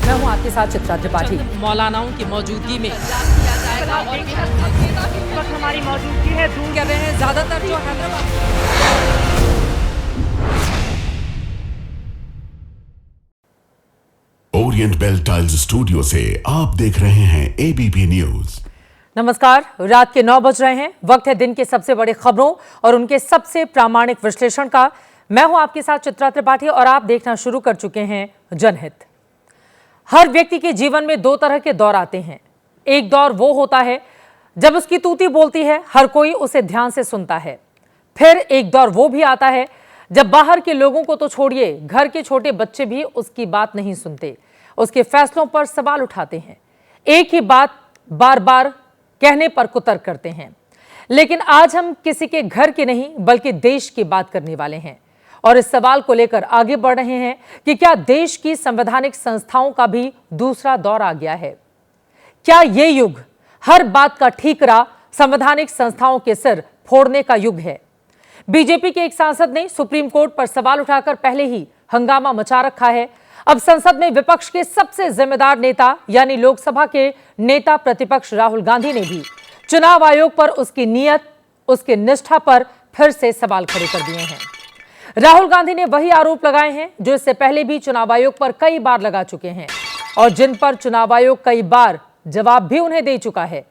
मैं हूं आपके साथ चित्रा त्रिपाठी। मौलानाओं की मौजूदगी में हमारी मौजूदगी है दूर कर रहे हैं ज्यादातर जो Hyderabad. Orient bell tiles studio से आप देख रहे हैं एबीपी न्यूज। नमस्कार, रात के 9 बज रहे हैं। वक्त है दिन के सबसे बड़ी खबरों और उनके सबसे प्रामाणिक विश्लेषण का। मैं हूं आपके साथ चित्रा त्रिपाठी और आप देखना शुरू कर चुके हैं जनहित। हर व्यक्ति के जीवन में दो तरह के दौर आते हैं। एक दौर वो होता है जब उसकी तूती बोलती है, हर कोई उसे ध्यान से सुनता है। फिर एक दौर वो भी आता है जब बाहर के लोगों को तो छोड़िए, घर के छोटे बच्चे भी उसकी बात नहीं सुनते, उसके फैसलों पर सवाल उठाते हैं, एक ही बात बार बार कहने पर कुतर्क करते हैं। लेकिन आज हम किसी के घर की नहीं बल्कि देश की बात करने वाले हैं और इस सवाल को लेकर आगे बढ़ रहे हैं कि क्या देश की संवैधानिक संस्थाओं का भी दूसरा दौर आ गया है? क्या ये युग हर बात का ठीकरा संवैधानिक संस्थाओं के सिर फोड़ने का युग है? बीजेपी के एक सांसद ने सुप्रीम कोर्ट पर सवाल उठाकर पहले ही हंगामा मचा रखा है। अब संसद में विपक्ष के सबसे जिम्मेदार नेता यानी लोकसभा के नेता प्रतिपक्ष राहुल गांधी ने भी चुनाव आयोग पर उसकी नीयत, उसकी निष्ठा पर फिर से सवाल खड़े कर दिए हैं। राहुल गांधी ने वही आरोप लगाए हैं जो इससे पहले भी चुनाव आयोग पर कई बार लगा चुके हैं और जिन पर चुनाव आयोग कई बार जवाब भी उन्हें दे चुका है।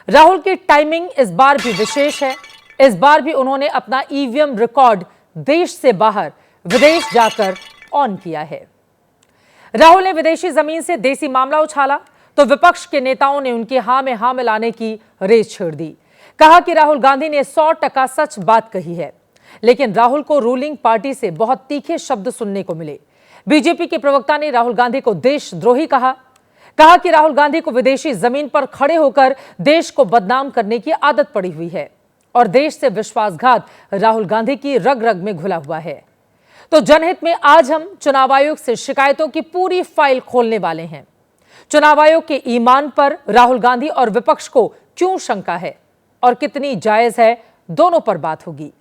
राहुल की टाइमिंग इस बार भी विशेष है। इस बार भी उन्होंने अपना ईवीएम रिकॉर्ड देश से बाहर विदेश जाकर ऑन किया है। राहुल ने विदेशी जमीन से देसी मामला उछाला तो विपक्ष के नेताओं ने उनकी हां में हां मिलाने की रेस छेड़ दी। कहा कि राहुल गांधी ने 100% सच बात कही है। लेकिन राहुल को रूलिंग पार्टी से बहुत तीखे शब्द सुनने को मिले। बीजेपी के प्रवक्ता ने राहुल गांधी को देशद्रोही कहा कि राहुल गांधी को विदेशी जमीन पर खड़े होकर देश को बदनाम करने की आदत पड़ी हुई है और देश से विश्वासघात राहुल गांधी की रग रग में घुला हुआ है। तो जनहित में आज हम चुनाव आयोग से शिकायतों की पूरी फाइल खोलने वाले हैं। चुनाव आयोग के ईमान पर राहुल गांधी और विपक्ष को क्यों शंका है और कितनी जायज है, दोनों पर बात होगी।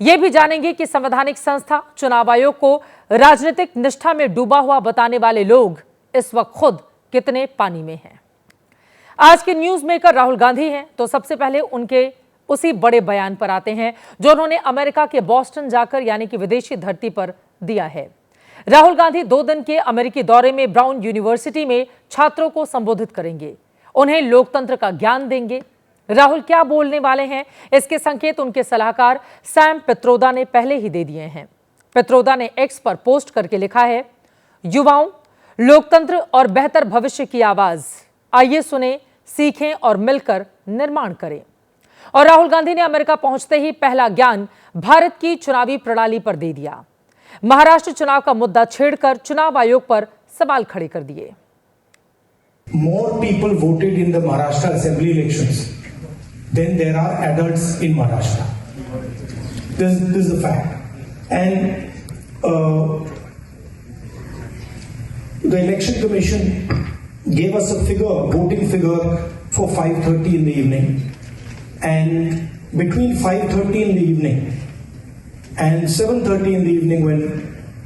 यह भी जानेंगे कि संवैधानिक संस्था चुनाव आयोग को राजनीतिक निष्ठा में डूबा हुआ बताने वाले लोग इस वक्त खुद कितने पानी में हैं। आज के न्यूज मेकर राहुल गांधी हैं, तो सबसे पहले उनके उसी बड़े बयान पर आते हैं जो उन्होंने अमेरिका के बॉस्टन जाकर यानी कि विदेशी धरती पर दिया है। राहुल गांधी 2 दिन के अमेरिकी दौरे में ब्राउन यूनिवर्सिटी में छात्रों को संबोधित करेंगे, उन्हें लोकतंत्र का ज्ञान देंगे। राहुल क्या बोलने वाले हैं, इसके संकेत उनके सलाहकार सैम पित्रोदा ने पहले ही दे दिए हैं। पित्रोदा ने एक्स पर पोस्ट करके लिखा है, युवाओं, लोकतंत्र और बेहतर भविष्य की आवाज, आइए सुने, सीखें और मिलकर निर्माण करें। और राहुल गांधी ने अमेरिका पहुंचते ही पहला ज्ञान भारत की चुनावी प्रणाली पर दे दिया। महाराष्ट्र चुनाव का मुद्दा छेड़कर चुनाव आयोग पर सवाल खड़े कर दिए। More people voted in the Maharashtra assembly elections than there are adults in Maharashtra. This is a fact. And the election commission gave us a figure, voting figure for 5:30 in the evening. And between 5:30 in the evening and 7:30 in the evening, when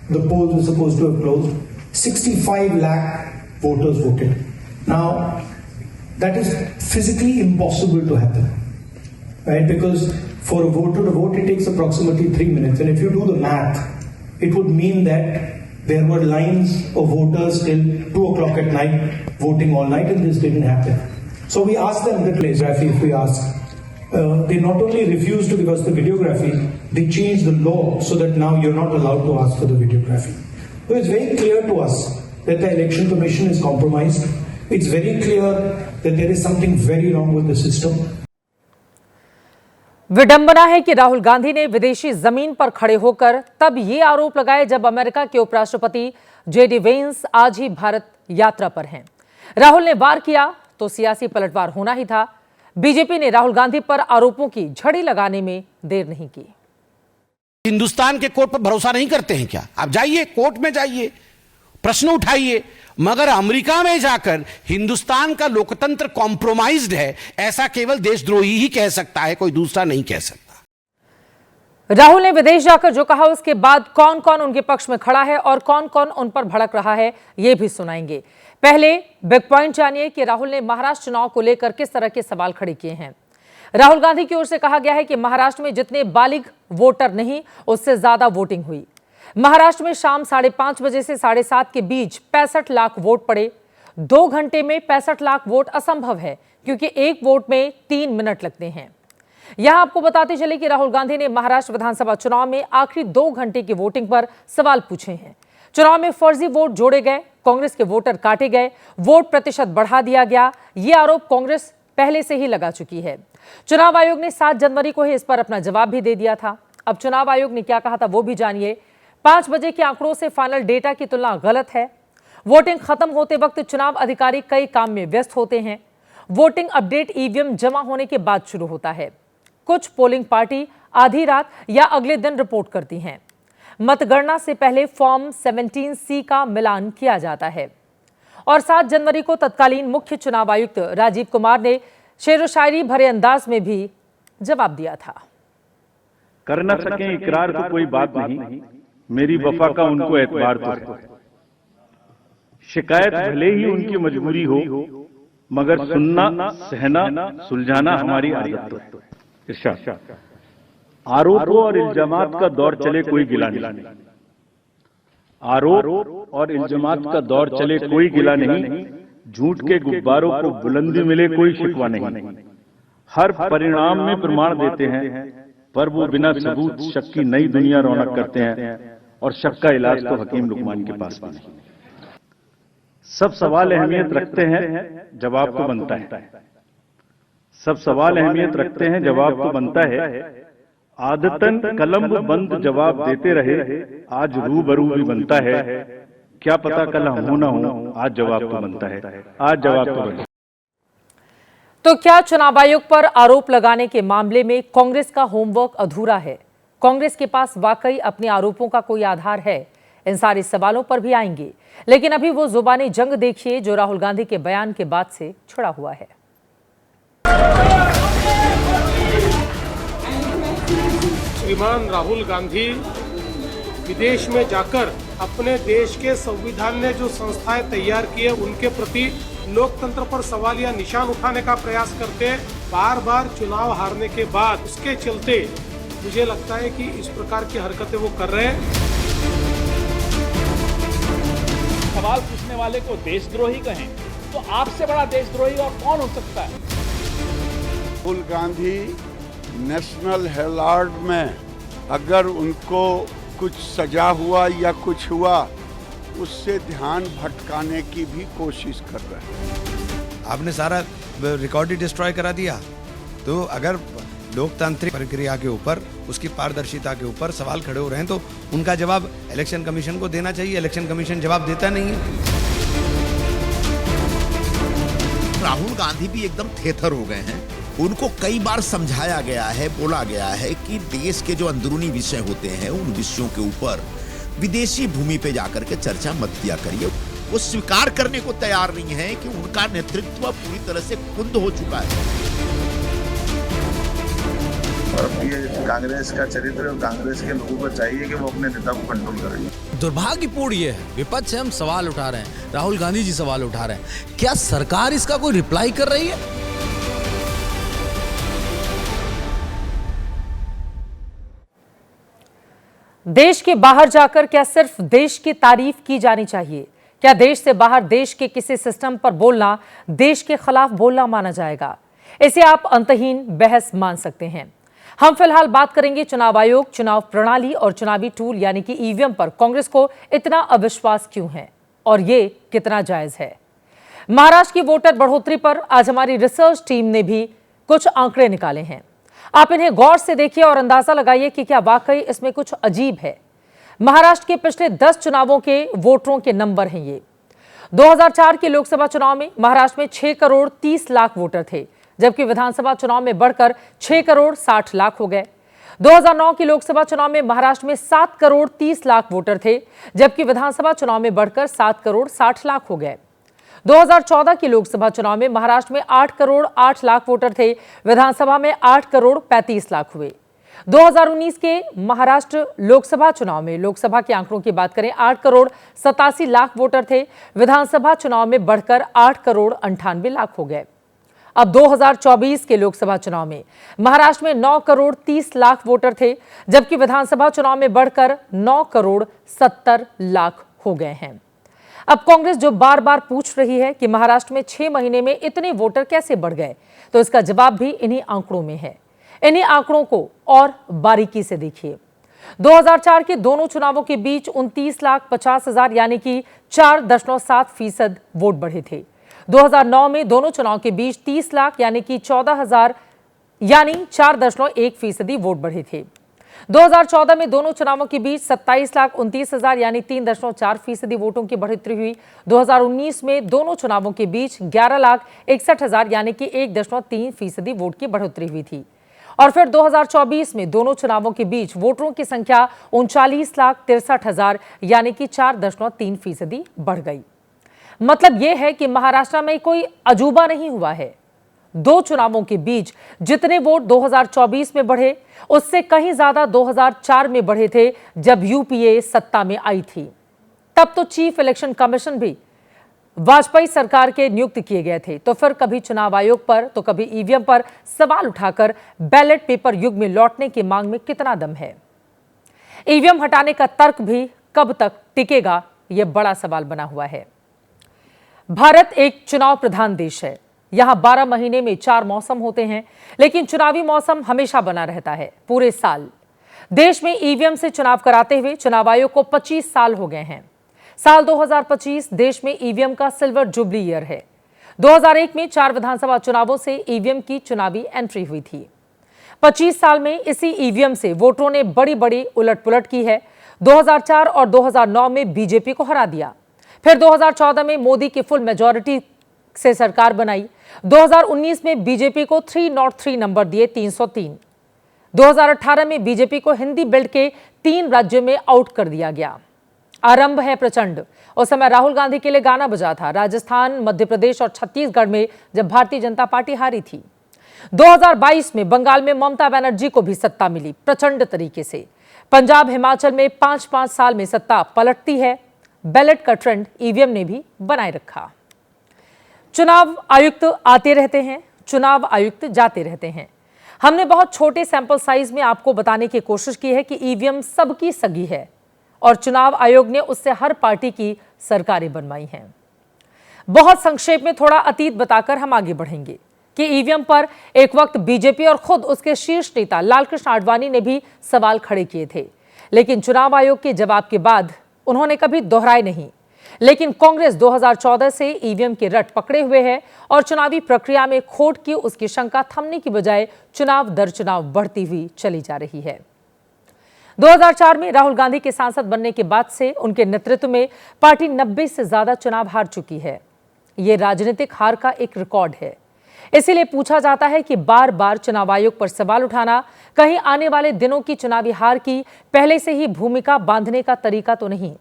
the polls were supposed to have closed, 65 lakh voters voted. Now, that is physically impossible to happen, right? Because for a voter to vote, it takes approximately 3 minutes. And if you do the math, it would mean that there were lines of voters till 2 o'clock at night voting all night, and this didn't happen. So we asked them the videography. If we asked, they not only refused to give us the videography, they changed the law so that now you're not allowed to ask for the videography. So it's very clear to us that the election commission is compromised. It's very clear that there is something very wrong with the system. विडंबना है कि राहुल गांधी ने विदेशी जमीन पर खड़े होकर तब ये आरोप लगाए जब अमेरिका के उपराष्ट्रपति जेडी वेंस आज ही भारत यात्रा पर हैं। राहुल ने वार किया तो सियासी पलटवार होना ही था। बीजेपी ने राहुल गांधी पर आरोपों की झड़ी लगाने में देर नहीं की। हिंदुस्तान के कोर्ट पर भरोसा नहीं करते हैं क्या? आप जाइए, कोर्ट में जाइए, प्रश्न उठाइए, मगर अमेरिका में जाकर हिंदुस्तान का लोकतंत्र कॉम्प्रोमाइज्ड है, ऐसा केवल देशद्रोही ही कह सकता है, कोई दूसरा नहीं कह सकता। राहुल ने विदेश जाकर जो कहा उसके बाद कौन कौन उनके पक्ष में खड़ा है और कौन कौन उन पर भड़क रहा है, यह भी सुनाएंगे। पहले बिग पॉइंट जानिए कि राहुल ने महाराष्ट्र चुनाव को लेकर किस तरह के सवाल खड़े किए हैं। राहुल गांधी की ओर से कहा गया है कि महाराष्ट्र में जितने बालिग वोटर नहीं, उससे ज्यादा वोटिंग हुई। महाराष्ट्र में शाम 5:30 बजे से 7:30 के बीच 65 लाख वोट पड़े। 2 घंटे में 65 लाख वोट असंभव है, क्योंकि एक वोट में 3 मिनट लगते हैं। यहां आपको बताते चले कि राहुल गांधी ने महाराष्ट्र विधानसभा चुनाव में आखिरी 2 घंटे की वोटिंग पर सवाल पूछे हैं। चुनाव में फर्जी वोट जोड़े गए, कांग्रेस के वोटर काटे गए, वोट प्रतिशत बढ़ा दिया गया। ये आरोप कांग्रेस पहले से ही लगा चुकी है। चुनाव आयोग ने 7 जनवरी को ही इस पर अपना जवाब भी दे दिया था। अब चुनाव आयोग ने क्या कहा था वो भी जानिए। 5 बजे के आंकड़ों से फाइनल डेटा की तुलना गलत है। वोटिंग खत्म होते वक्त चुनाव अधिकारी कई काम में व्यस्त होते हैं। वोटिंग अपडेट ईवीएम जमा होने के बाद शुरू होता है। कुछ पोलिंग पार्टी आधी रात या अगले दिन रिपोर्ट करती हैं। मतगणना से पहले फॉर्म 17C का मिलान किया जाता है। और 7 जनवरी को तत्कालीन मुख्य चुनाव आयुक्त राजीव कुमार ने शेरो शायरी भरे अंदाज में भी जवाब दिया था। कर न सके इकरार तो कोई बात नहीं, मेरी वफा का उनको एतबार तो है। शिकायत भले ही उनकी मजबूरी हो, मगर सुनना, सहना, सुलझाना हमारी आदत तो है। इरशाद, आरोपों और इल्जामात का दौर चले कोई गिला नहीं। आरोप और इल्जामात का दौर चले कोई गिला नहीं। झूठ के गुब्बारों को बुलंदी मिले कोई शिकवा नहीं। हर परिणाम में प्रमाण देते हैं, पर वो बिना सबूत शक की नई दुनिया रौनक करते हैं। और शक का इलाज तो हकीम लुकमान के पास भी नहीं। सब सवाल अहमियत रखते हैं, जवाब तो बनता है। सब सवाल अहमियत रखते हैं, जवाब तो बनता है। आदतन कलम बंद जवाब देते रहे, आज रूबरू भी बनता है। क्या पता कल हो ना हो, आज जवाब तो बनता है। आज जवाब तो बनता है। तो क्या चुनाव आयोग पर आरोप लगाने के मामले में कांग्रेस का होमवर्क अधूरा है? कांग्रेस के पास वाकई अपने आरोपों का कोई आधार है? इन सारे सवालों पर भी आएंगे, लेकिन अभी वो जुबानी जंग देखिए जो राहुल गांधी के बयान के बाद से छिड़ा हुआ है। श्रीमान राहुल गांधी विदेश में जाकर अपने देश के संविधान ने जो संस्थाएं तैयार की है उनके प्रति लोकतंत्र पर सवाल या निशान उठाने का प्रयास करते हैं। बार बार चुनाव हारने के बाद उसके चलते मुझे लगता है कि इस प्रकार की हरकतें वो कर रहे हैं। सवाल पूछने वाले को देशद्रोही कहें तो आपसे बड़ा देशद्रोही और कौन हो सकता है? राहुल गांधी नेशनल हेराल्ड में अगर उनको कुछ सजा हुआ या कुछ हुआ, उससे ध्यान भटकाने की भी कोशिश कर रहे हैं। आपने सारा रिकॉर्ड ही डिस्ट्रॉय करा दिया। तो अगर लोकतांत्रिक प्रक्रिया के ऊपर, उसकी पारदर्शिता के ऊपर सवाल खड़े हो रहे हैं तो उनका जवाब इलेक्शन कमीशन को देना चाहिए। इलेक्शन कमीशन जवाब देता नहीं है। राहुल गांधी भी एकदम थेथर हो गए हैं। उनको कई बार समझाया गया है, बोला गया है कि देश के जो अंदरूनी विषय होते हैं उन विषयों के ऊपर विदेशी भूमि पे जाकर के चर्चा मत किया करिए। वो स्वीकार करने को तैयार नहीं है कि उनका नेतृत्व पूरी तरह से कुंद हो चुका है। और ये कांग्रेस का चरित्र और कांग्रेस के लोगों को चाहिए कि वो अपने नेता को कंट्रोल करें। दुर्भाग्यपूर्ण ये है, विपक्ष से हम सवाल उठा रहे हैं, राहुल गांधी जी सवाल उठा रहे हैं, क्या सरकार इसका कोई रिप्लाई कर रही है? देश के बाहर जाकर क्या सिर्फ देश की तारीफ की जानी चाहिए? क्या देश से बाहर देश के किसी सिस्टम पर बोलना देश के खिलाफ बोलना माना जाएगा? इसे आप अंतहीन बहस मान सकते हैं। हम फिलहाल बात करेंगे चुनाव आयोग, चुनाव प्रणाली और चुनावी टूल यानी कि ईवीएम पर कांग्रेस को इतना अविश्वास क्यों है और ये कितना जायज है। महाराष्ट्र की वोटर बढ़ोतरी पर आज हमारी रिसर्च टीम ने भी कुछ आंकड़े निकाले हैं। आप इन्हें गौर से देखिए और अंदाजा लगाइए कि क्या वाकई इसमें कुछ अजीब है। महाराष्ट्र के पिछले 10 चुनावों के वोटरों के नंबर हैं ये। 2004 के लोकसभा चुनाव में महाराष्ट्र में 6 करोड़ 30 लाख वोटर थे, जबकि विधानसभा चुनाव में बढ़कर 6 करोड़ 60 लाख हो गए। 2009 के लोकसभा चुनाव में महाराष्ट्र में 7 करोड़ 30 लाख वोटर थे, जबकि विधानसभा चुनाव में बढ़कर 7 करोड़ 60 लाख हो गए। 2014 के लोकसभा चुनाव में महाराष्ट्र में 8 करोड़ 8 लाख वोटर थे, विधानसभा में 8 करोड़ 35 लाख हुए। 2019 के महाराष्ट्र लोकसभा चुनाव में लोकसभा के आंकड़ों की बात करें 8 करोड़ 87 लाख वोटर थे। विधानसभा चुनाव में बढ़कर 8 करोड़ 98 लाख हो गए। अब 2024 के लोकसभा चुनाव में महाराष्ट्र में 9 करोड़ 30 लाख वोटर थे, जबकि विधानसभा चुनाव में बढ़कर 9 करोड़ 70 लाख हो गए हैं। अब कांग्रेस जो बार बार पूछ रही है कि महाराष्ट्र में 6 महीने में इतने वोटर कैसे बढ़ गए, तो इसका जवाब भी इन्हीं आंकड़ों में है। इन्हीं आंकड़ों को और बारीकी से देखिए। 2004 के दोनों चुनावों के बीच 29,50,000 यानी कि 4.7% वोट बढ़े थे। 2009 में दोनों चुनाव के बीच 30 लाख यानी कि 14,000 यानी 4.1% वोट बढ़े थे। 2014 में दोनों चुनावों के बीच 27,29,000 यानी 3.4% वोटों की बढ़ोतरी हुई। 2019 में दोनों चुनावों के बीच 11,61,000 यानी कि 1.3% वोट की बढ़ोतरी हुई थी। और फिर 2024 में दोनों चुनावों के बीच वोटरों की संख्या 39,63,000 यानी कि 4.3% बढ़ गई। मतलब यह है कि महाराष्ट्र में कोई अजूबा नहीं हुआ है। 2 चुनावों के बीच जितने वोट 2024 में बढ़े, उससे कहीं ज्यादा 2004 में बढ़े थे, जब यूपीए सत्ता में आई थी। तब तो चीफ इलेक्शन कमीशन भी वाजपेयी सरकार के नियुक्त किए गए थे। तो फिर कभी चुनाव आयोग पर तो कभी ईवीएम पर सवाल उठाकर बैलेट पेपर युग में लौटने की मांग में कितना दम है? ईवीएम हटाने का तर्क भी कब तक टिकेगा, यह बड़ा सवाल बना हुआ है। भारत एक चुनाव प्रधान देश है। यहां 12 महीने में 4 मौसम होते हैं, लेकिन चुनावी मौसम हमेशा बना रहता है, पूरे साल। देश में ईवीएम से चुनाव कराते हुए चुनाव आयोग को 25 साल हो गए हैं। साल 2025 देश में ईवीएम का सिल्वर जुबली ईयर है। 2001 में 4 विधानसभा चुनावों से ईवीएम की चुनावी एंट्री हुई थी। 25 साल में इसी ईवीएम से वोटरों ने बड़ी बड़ी उलटपुलट की है। 2004 और 2009 में बीजेपी को हरा दिया। फिर 2014 में मोदी की फुल मेजॉरिटी से सरकार बनाई। 2019 में बीजेपी को 303 नंबर दिए, 303। 2018 में बीजेपी को हिंदी बेल्ट के 3 राज्यों में आउट कर दिया गया। आरंभ है प्रचंड। उस समय राहुल गांधी के लिए गाना बजा था राजस्थान, मध्य प्रदेश और छत्तीसगढ़ में, जब भारतीय जनता पार्टी हारी थी। 2022 में बंगाल में ममता बनर्जी को भी सत्ता मिली प्रचंड तरीके से। पंजाब, हिमाचल में 5-5 साल में सत्ता पलटती है। बैलेट का ट्रेंड ईवीएम ने भी बनाए रखा। चुनाव आयुक्त आते रहते हैं, चुनाव आयुक्त जाते रहते हैं। हमने बहुत छोटे सैंपल साइज में आपको बताने की कोशिश की है कि ईवीएम सबकी सगी है और चुनाव आयोग ने उससे हर पार्टी की सरकारें बनवाई हैं। बहुत संक्षेप में थोड़ा अतीत बताकर हम आगे बढ़ेंगे कि ईवीएम पर एक वक्त बीजेपी और खुद उसके शीर्ष नेता लालकृष्ण आडवाणी ने भी सवाल खड़े किए थे, लेकिन चुनाव आयोग के जवाब के बाद उन्होंने कभी दोहराए नहीं। लेकिन कांग्रेस 2014 से ईवीएम के रट पकड़े हुए है और चुनावी प्रक्रिया में खोट की उसकी शंका थमने की बजाय चुनाव दर चुनाव बढ़ती हुई चली जा रही है। 2004 में राहुल गांधी के सांसद बनने के बाद से उनके नेतृत्व में पार्टी 90 से ज्यादा चुनाव हार चुकी है। यह राजनीतिक हार का एक रिकॉर्ड है। इसीलिए पूछा जाता है कि बार बार चुनाव आयोग पर सवाल उठाना कहीं आने वाले दिनों की चुनावी हार की पहले से ही भूमिका बांधने का तरीका तो नहीं?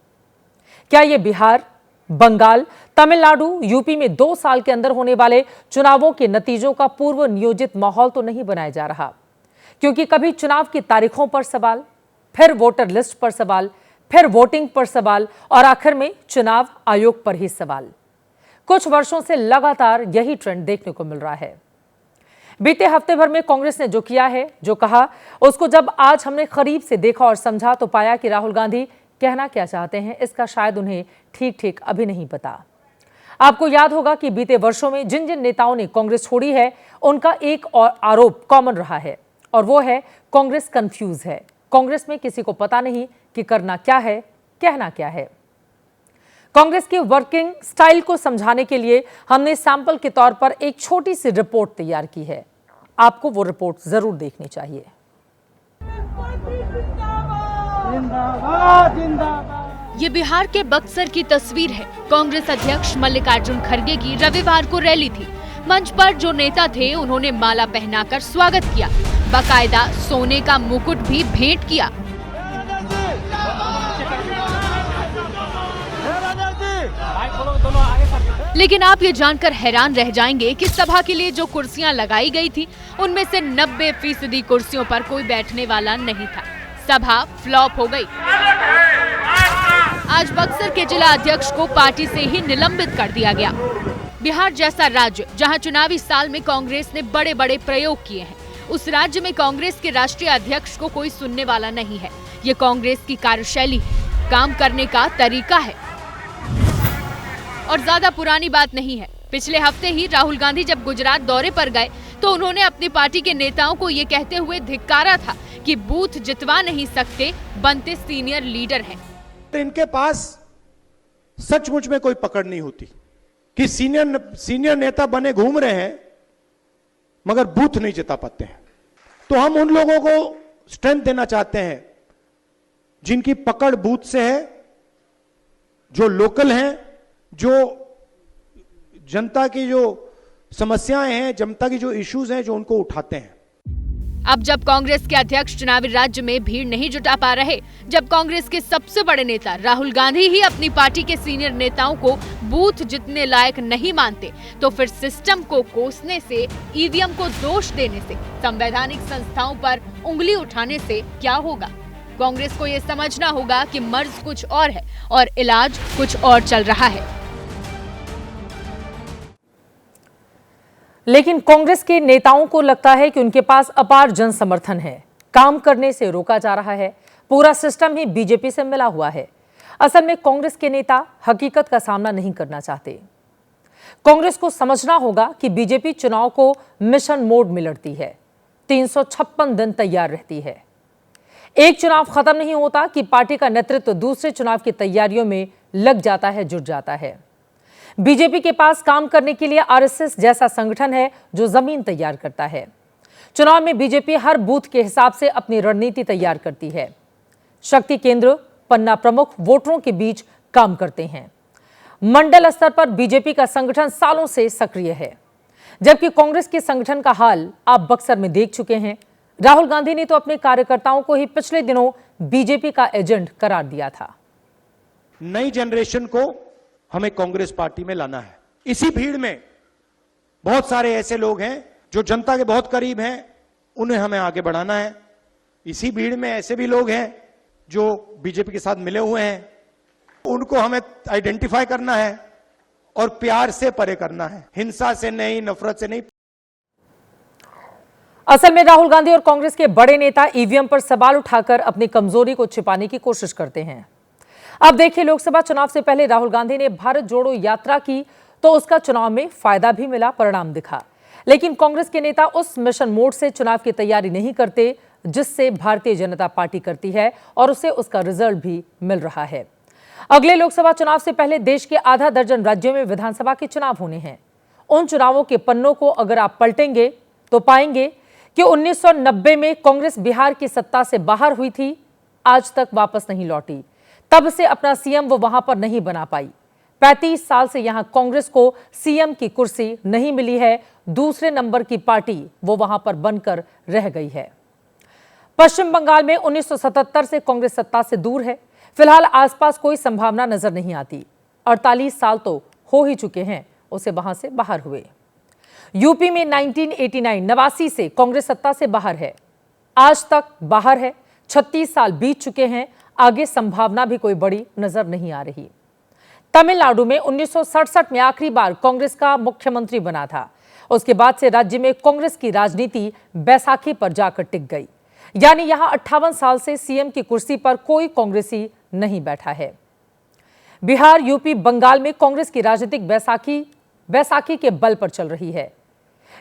क्या यह बिहार, बंगाल, तमिलनाडु, यूपी में 2 साल के अंदर होने वाले चुनावों के नतीजों का पूर्व नियोजित माहौल तो नहीं बनाया जा रहा? क्योंकि कभी चुनाव की तारीखों पर सवाल, फिर वोटर लिस्ट पर सवाल, फिर वोटिंग पर सवाल और आखिर में चुनाव आयोग पर ही सवाल। कुछ वर्षों से लगातार यही ट्रेंड देखने को मिल रहा है। बीते हफ्ते भर में कांग्रेस ने जो किया है, जो कहा, उसको जब आज हमने करीब से देखा और समझा तो पाया कि राहुल गांधी कहना क्या चाहते हैं इसका शायद उन्हें ठीक ठीक अभी नहीं पता। आपको याद होगा कि बीते वर्षों में जिन जिन नेताओं ने कांग्रेस छोड़ी है, उनका एक और आरोप कॉमन रहा है और वो है कांग्रेस कंफ्यूज है। कांग्रेस में किसी को पता नहीं कि करना क्या है, कहना क्या है। कांग्रेस की वर्किंग स्टाइल को समझाने के लिए हमने सैंपल के तौर पर एक छोटी सी रिपोर्ट तैयार की है। आपको वो रिपोर्ट जरूर देखनी चाहिए। ये बिहार के बक्सर की तस्वीर है। कांग्रेस अध्यक्ष मल्लिकार्जुन खड़गे की रविवार को रैली थी। मंच पर जो नेता थे उन्होंने माला पहनाकर स्वागत किया, बाकायदा सोने का मुकुट भी भेंट किया। लेकिन आप ये जानकर हैरान रह जाएंगे कि सभा के लिए जो कुर्सियां लगाई गई थी उनमें से 90% कुर्सियों पर कोई बैठने वाला नहीं था। सभा फ्लॉप हो गई। आज बक्सर के जिला अध्यक्ष को पार्टी से ही निलंबित कर दिया गया। बिहार जैसा राज्य जहां चुनावी साल में कांग्रेस ने बड़े बड़े प्रयोग किए हैं, उस राज्य में कांग्रेस के राष्ट्रीय अध्यक्ष को कोई सुनने वाला नहीं है। ये कांग्रेस की कार्यशैली है, काम करने का तरीका है और ज्यादा पुरानी बात नहीं है। पिछले हफ्ते ही राहुल गांधी जब गुजरात दौरे पर गए तो उन्होंने अपनी पार्टी के नेताओं को ये कहते हुए धिक्कारा था कि बूथ जितवा नहीं सकते, बनते सीनियर लीडर हैं। इनके पास सचमुच में कोई पकड़ नहीं होती कि सीनियर नेता बने घूम रहे हैं मगर बूथ नहीं जिता पाते हैं। तो हम उन लोगों को स्ट्रेंथ देना चाहते हैं जिनकी पकड़ बूथ से है, जो लोकल हैं, जो जनता की जो समस्याएं हैं, जनता की जो इश्यूज हैं, जो उनको उठाते हैं। अब जब कांग्रेस के अध्यक्ष चुनावी राज्य में भीड़ नहीं जुटा पा रहे, जब कांग्रेस के सबसे बड़े नेता राहुल गांधी ही अपनी पार्टी के सीनियर नेताओं को बूथ जितने लायक नहीं मानते, तो फिर सिस्टम को कोसने से, ईवीएम को दोष देने से, संवैधानिक संस्थाओं पर उंगली उठाने से क्या होगा? कांग्रेस को ये समझना होगा कि मर्ज कुछ और है और इलाज कुछ और चल रहा है। लेकिन कांग्रेस के नेताओं को लगता है कि उनके पास अपार जन समर्थन है, काम करने से रोका जा रहा है, पूरा सिस्टम ही बीजेपी से मिला हुआ है। असल में कांग्रेस के नेता हकीकत का सामना नहीं करना चाहते। कांग्रेस को समझना होगा कि बीजेपी चुनाव को मिशन मोड में लड़ती है, 356 दिन तैयार रहती है। एक चुनाव खत्म नहीं होता कि पार्टी का नेतृत्व दूसरे चुनाव की तैयारियों में लग जाता है, जुट जाता है। बीजेपी के पास काम करने के लिए आरएसएस जैसा संगठन है जो जमीन तैयार करता है। चुनाव में बीजेपी हर बूथ के हिसाब से अपनी रणनीति तैयार करती है। शक्ति केंद्र, पन्ना प्रमुख वोटरों के बीच काम करते हैं। मंडल स्तर पर बीजेपी का संगठन सालों से सक्रिय है, जबकि कांग्रेस के संगठन का हाल आप बक्सर में देख चुके हैं। राहुल गांधी ने तो अपने कार्यकर्ताओं को ही पिछले दिनों बीजेपी का एजेंट करार दिया था। नई जनरेशन को हमें कांग्रेस पार्टी में लाना है। इसी भीड़ में बहुत सारे ऐसे लोग हैं जो जनता के बहुत करीब हैं, उन्हें हमें आगे बढ़ाना है। इसी भीड़ में ऐसे भी लोग हैं जो बीजेपी के साथ मिले हुए हैं, उनको हमें आइडेंटिफाई करना है और प्यार से परे करना है, हिंसा से नहीं, नफरत से नहीं। असल में राहुल गांधी और कांग्रेस के बड़े नेता ईवीएम पर सवाल उठाकर अपनी कमजोरी को छिपाने की कोशिश करते हैं। अब देखिए, लोकसभा चुनाव से पहले राहुल गांधी ने भारत जोड़ो यात्रा की तो उसका चुनाव में फायदा भी मिला, परिणाम दिखा। लेकिन कांग्रेस के नेता उस मिशन मोड से चुनाव की तैयारी नहीं करते जिससे भारतीय जनता पार्टी करती है और उसे उसका रिजल्ट भी मिल रहा है। अगले लोकसभा चुनाव से पहले देश के आधा दर्जन राज्यों में विधानसभा के चुनाव होने हैं। उन चुनावों के पन्नों को अगर आप पलटेंगे तो पाएंगे कि 1990 में कांग्रेस बिहार की सत्ता से बाहर हुई थी, आज तक वापस नहीं लौटी। तब से अपना सीएम वो वहां पर नहीं बना पाई। 35 साल से यहां कांग्रेस को सीएम की कुर्सी नहीं मिली है, दूसरे नंबर की पार्टी वो वहां पर बनकर रह गई है। पश्चिम बंगाल में 1977 से कांग्रेस सत्ता से दूर है। फिलहाल आसपास कोई संभावना नजर नहीं आती। 48 साल तो हो ही चुके हैं उसे वहां से बाहर हुए। यूपी में 1989 से कांग्रेस सत्ता से बाहर है, आज तक बाहर है। 36 साल बीत चुके हैं, आगे संभावना भी कोई बड़ी नजर नहीं आ रही। तमिलनाडु में 1967 में आखिरी बार कांग्रेस का मुख्यमंत्री बना था। उसके बाद से राज्य में कांग्रेस की राजनीति बैसाखी पर जाकर टिक गई, यानी यहां 58 साल से सीएम की कुर्सी पर कोई कांग्रेसी नहीं बैठा है। बिहार, यूपी, बंगाल में कांग्रेस की राजनीतिक बैसाखी के बल पर चल रही है,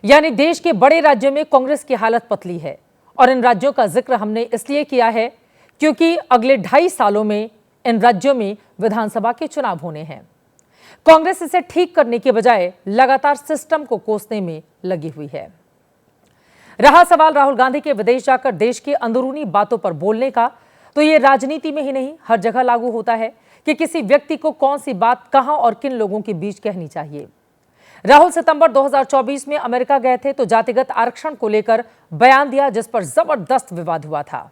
यानी देश के बड़े राज्यों में कांग्रेस की हालत पतली है। और इन राज्यों का जिक्र हमने इसलिए किया है क्योंकि अगले 2.5 सालों में इन राज्यों में विधानसभा के चुनाव होने हैं। कांग्रेस इसे ठीक करने के बजाय लगातार सिस्टम को कोसने में लगी हुई है। रहा सवाल राहुल गांधी के विदेश जाकर देश की अंदरूनी बातों पर बोलने का, तो ये राजनीति में ही नहीं हर जगह लागू होता है कि किसी व्यक्ति को कौन सी बात कहां और किन लोगों के बीच कहनी चाहिए। राहुल सितंबर 2024 में अमेरिका गए थे तो जातिगत आरक्षण को लेकर बयान दिया, जिस पर जबरदस्त विवाद हुआ था।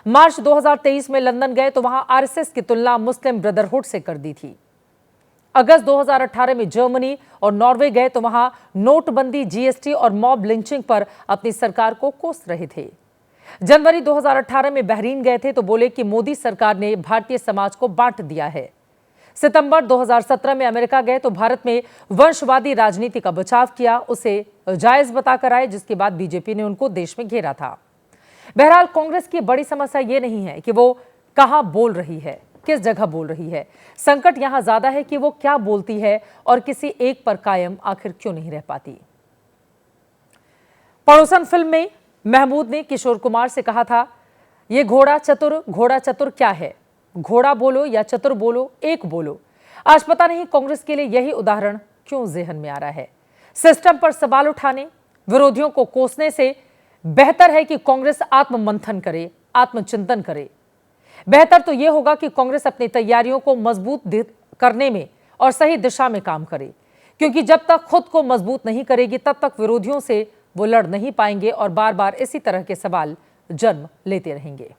मार्च 2023 में लंदन गए तो वहां आरएसएस की तुलना मुस्लिम ब्रदरहुड से कर दी थी। अगस्त 2018 में जर्मनी और नॉर्वे गए तो वहां नोटबंदी, जीएसटी और मॉब लिंचिंग पर अपनी सरकार को कोस रहे थे। जनवरी 2018 में बहरीन गए थे तो बोले कि मोदी सरकार ने भारतीय समाज को बांट दिया है। सितंबर 2017 में अमेरिका गए तो भारत में वंशवादी राजनीति का बचाव किया, उसे जायज बताकर आए, जिसके बाद बीजेपी ने उनको देश में घेरा था। बहरहाल कांग्रेस की बड़ी समस्या ये नहीं है कि वो कहां बोल रही है, किस जगह बोल रही है। संकट यहां ज्यादा है कि वो क्या बोलती है और किसी एक पर कायम आखिर क्यों नहीं रह पाती। पड़ोसन फिल्म में महमूद ने किशोर कुमार से कहा था, ये घोड़ा चतुर क्या है, घोड़ा बोलो या चतुर बोलो, एक बोलो। आज पता नहीं कांग्रेस के लिए यही उदाहरण क्यों जेहन में आ रहा है। सिस्टम पर सवाल उठाने, विरोधियों को कोसने से बेहतर है कि कांग्रेस आत्ममंथन करे, आत्मचिंतन करे। बेहतर तो यह होगा कि कांग्रेस अपनी तैयारियों को मजबूत करने में और सही दिशा में काम करे, क्योंकि जब तक खुद को मजबूत नहीं करेगी तब तक विरोधियों से वो लड़ नहीं पाएंगे और बार बार इसी तरह के सवाल जन्म लेते रहेंगे।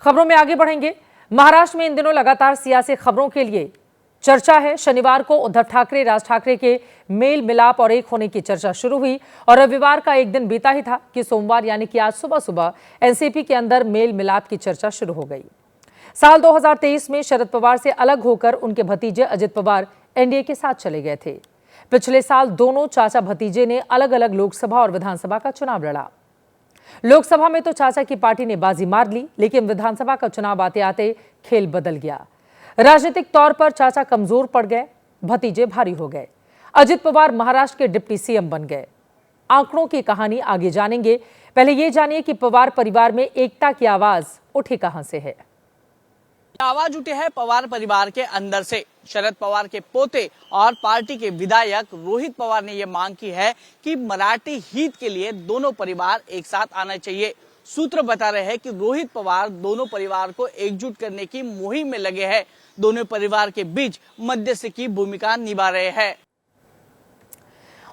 खबरों में आगे बढ़ेंगे। महाराष्ट्र में इन दिनों लगातार सियासी खबरों के लिए चर्चा है। शनिवार को उद्धव ठाकरे, राज ठाकरे के मेल मिलाप और एक होने की चर्चा शुरू हुई और रविवार का एक दिन बीता ही था कि सोमवार यानी कि आज सुबह सुबह एनसीपी के अंदर मेल मिलाप की चर्चा शुरू हो गई। साल 2023 में शरद पवार से अलग होकर उनके भतीजे अजित पवार एनडीए के साथ चले गए थे। पिछले साल दोनों चाचा भतीजे ने अलग अलग लोकसभा और विधानसभा का चुनाव लड़ा। लोकसभा में तो चाचा की पार्टी ने बाजी मार ली, लेकिन विधानसभा का चुनाव आते आते खेल बदल गया। राजनीतिक तौर पर चाचा कमजोर पड़ गए, भतीजे भारी हो गए। अजित पवार महाराष्ट्र के डिप्टी सीएम बन गए। आंकड़ों की कहानी आगे जानेंगे। पहले ये जानिए कि पवार परिवार में एकता की आवाज उठी कहां से है। आवाज उठी है पवार परिवार के अंदर से। शरद पवार के पोते और पार्टी के विधायक रोहित पवार ने यह मांग की है कि मराठी हित के लिए दोनों परिवार एक साथ आना चाहिए। सूत्र बता रहे हैं कि रोहित पवार दोनों परिवार को एकजुट करने की मुहिम में लगे हैं। दोनों परिवार के बीच मध्यस्थी की भूमिका निभा रहे हैं।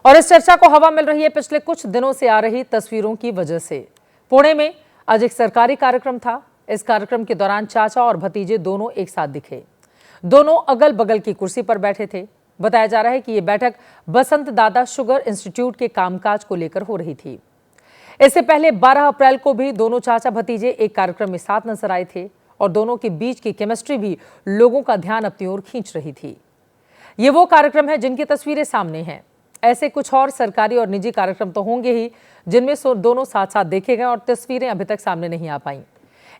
और इस चर्चा को हवा मिल रही है पिछले कुछ दिनों से आ रही तस्वीरों की वजह से। पुणे में आज एक सरकारी कार्यक्रम था। इस कार्यक्रम के दौरान चाचा और भतीजे दोनों एक साथ दिखे। दोनों अगल बगल की कुर्सी पर बैठे थे। बताया जा रहा है कि यह बैठक बसंत दादा शुगर इंस्टीट्यूट के कामकाज को लेकर हो रही थी। इससे पहले 12 अप्रैल को भी दोनों चाचा भतीजे एक कार्यक्रम में साथ नजर आए थे और दोनों के बीच की केमिस्ट्री भी लोगों का ध्यान अपनी ओर खींच रही थी। ये वो कार्यक्रम है जिनकी तस्वीरें सामने हैं। ऐसे कुछ और सरकारी और निजी कार्यक्रम तो होंगे ही जिनमें दोनों साथ साथ देखे गए और तस्वीरें अभी तक सामने नहीं आ पाई।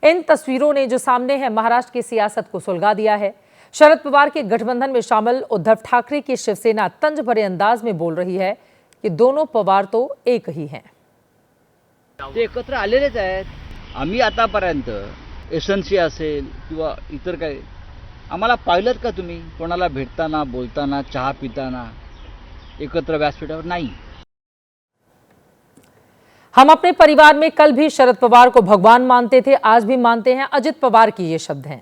इन तस्वीरों ने जो सामने है महाराष्ट्र की सियासत को सुलगा दिया है। शरद पवार के गठबंधन में शामिल उद्धव ठाकरे की शिवसेना तंज भरे अंदाज में बोल रही है कि दोनों पवार तो एक ही हैं। ते एकत्र आलेलेच आहेत। आम्ही आतापर्यंत एसएनसी असेल किंवा इतर काही आम्हाला पाहिलंत का तुम्ही कोणाला भेटताना, बोलताना, चहा पिताना एकत्र व्यासपीठावर? नाही। हम अपने परिवार में कल भी शरद पवार को भगवान मानते थे, आज भी मानते हैं। अजित पवार की ये शब्द हैं।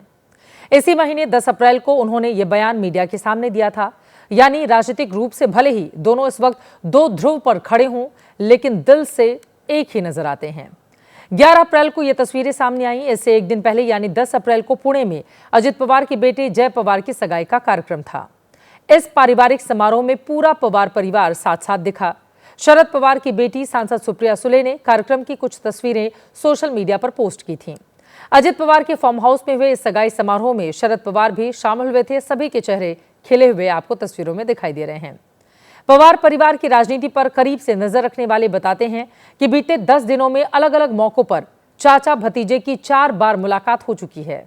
इसी महीने 10 अप्रैल को उन्होंने ये बयान मीडिया के सामने दिया था। यानी राजनीतिक रूप से भले ही दोनों इस वक्त दो ध्रुव पर खड़े हों, लेकिन दिल से एक ही नजर आते हैं। 11 अप्रैल को ये तस्वीरें सामने आई। इससे एक दिन पहले यानी 10 अप्रैल को पुणे में अजित पवार के बेटे जय पवार की सगाई का कार्यक्रम था। इस पारिवारिक समारोह में पूरा पवार परिवार साथ साथ दिखा। शरद पवार की बेटी सांसद सुप्रिया सुले ने कार्यक्रम की कुछ तस्वीरें सोशल मीडिया पर पोस्ट की थीं। अजित पवार के फार्म हाउस में हुए इस सगाई समारोह में शरद पवार भी शामिल हुए थे। सभी के चेहरे खिले हुए आपको तस्वीरों में दिखाई दे रहे हैं। पवार परिवार की राजनीति पर करीब से नजर रखने वाले बताते हैं कि बीते 10 दिनों में अलग अलग मौकों पर चाचा भतीजे की 4 बार मुलाकात हो चुकी है।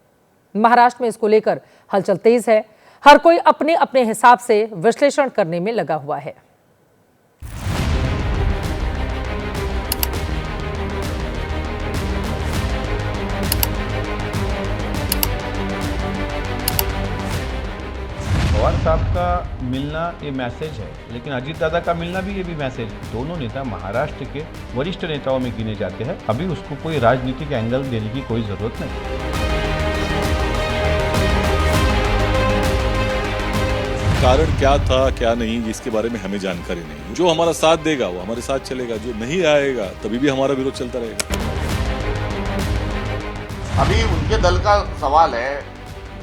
महाराष्ट्र में इसको लेकर हलचल तेज है। हर कोई अपने अपने हिसाब से विश्लेषण करने में लगा हुआ है। पवार साहब का मिलना ये मैसेज है, लेकिन अजीत दादा का मिलना भी ये भी मैसेज है। दोनों नेता महाराष्ट्र के वरिष्ठ नेताओं में गिने जाते हैं। अभी उसको कोई राजनीतिक एंगल देने की कोई जरूरत नहीं। कारण क्या था क्या नहीं इसके बारे में हमें जानकारी नहीं। जो हमारा साथ देगा वो हमारे साथ चलेगा, जो नहीं आएगा तभी भी हमारा विरोध चलता रहेगा। अभी उनके दल का सवाल है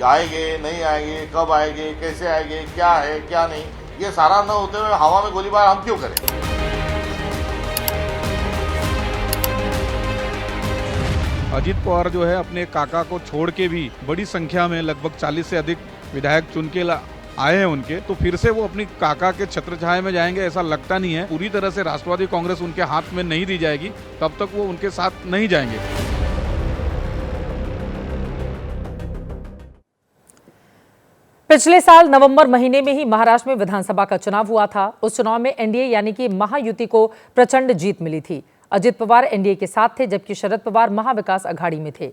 आएंगे नहीं आएंगे, कब आएंगे, कैसे आएंगे, क्या है क्या नहीं, ये सारा न होते हुए हवा में गोलीबार हम क्यों करें। अजीत पवार जो है अपने काका को छोड़ के भी बड़ी संख्या में लगभग 40 से अधिक विधायक चुन के आए हैं उनके, तो फिर से वो अपनी काका के छत्रछाया में जाएंगे ऐसा लगता नहीं है। पूरी तरह से राष्ट्रवादी कांग्रेस उनके हाथ में नहीं दी जाएगी, तब तक वो उनके साथ नहीं जाएंगे। पिछले साल नवंबर महीने में ही महाराष्ट्र में विधानसभा का चुनाव हुआ था। उस चुनाव में एनडीए यानी कि महायुति को प्रचंड जीत मिली थी। अजित पवार एनडीए के साथ थे, जबकि शरद पवार महाविकास अघाड़ी में थे।